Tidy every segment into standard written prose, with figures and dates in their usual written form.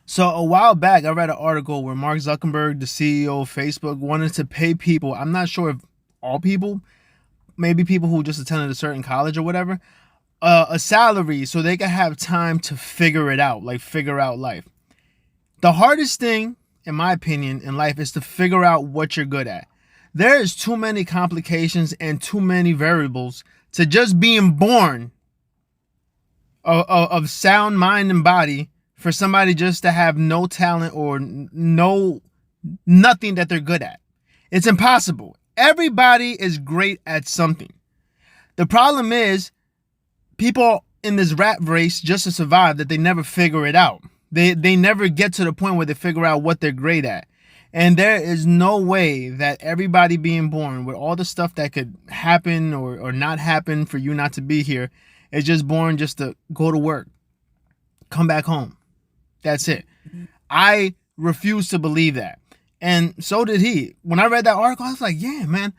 So a while back, I read an article where Mark Zuckerberg, the CEO of Facebook, wanted to pay people. I'm not sure if all people, maybe people who just attended a certain college or whatever, a salary so they could have time to figure it out, like figure out life. The hardest thing, in my opinion, in life is to figure out what you're good at. There is too many complications and too many variables to just being born of sound mind and body for somebody just to have no talent or no nothing that they're good at. It's impossible. Everybody is great at something. The problem is people in this rat race just to survive that they never figure it out. They never get to the point where they figure out what they're great at. And there is no way that everybody being born with all the stuff that could happen or not happen for you not to be here is just born just to go to work, come back home. That's it. I refuse to believe that. And so did he. When I read that article, I was like, yeah, man,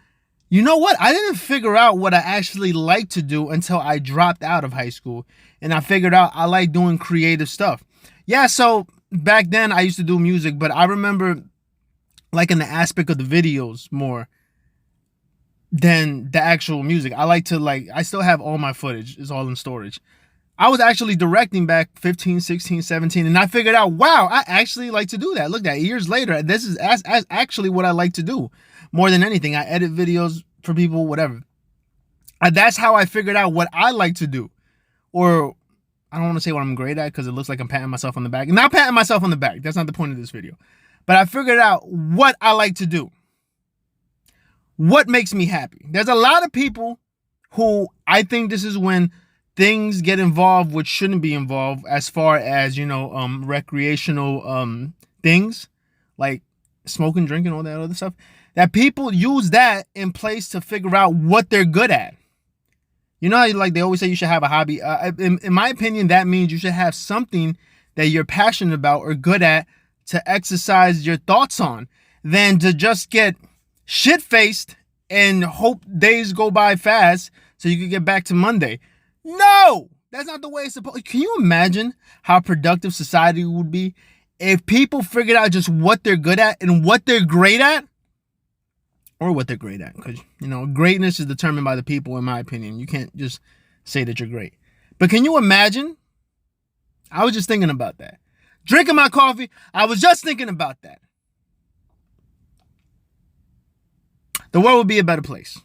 you know what? I didn't figure out what I actually like to do until I dropped out of high school. And I figured out I like doing creative stuff. Yeah, so back then I used to do music, but I remember liking the aspect of the videos more than the actual music. I still have all my footage. It's all in storage. I was actually directing back 15, 16, 17, and I figured out, wow, I actually like to do that. Look, that years later, this is as actually what I like to do more than anything. I edit videos for people, whatever. That's how I figured out what I like to do. Or I don't want to say what I'm great at because it looks like I'm patting myself on the back. Not patting myself on the back. That's not the point of this video. But I figured out what I like to do. What makes me happy. There's a lot of people who I think this is when things get involved which shouldn't be involved as far as, recreational things like smoking, drinking, all that other stuff. That people use that in place to figure out what they're good at. You know how like they always say you should have a hobby? In my opinion, that means you should have something that you're passionate about or good at to exercise your thoughts on than to just get shit-faced and hope days go by fast so you can get back to Monday. No! That's not the way it's supposed to. Can you imagine how productive society would be if people figured out just what they're good at and what they're great at? Or what they're great at. Because, greatness is determined by the people, in my opinion. You can't just say that you're great. But can you imagine? I was just thinking about that. Drinking my coffee, I was just thinking about that. The world would be a better place.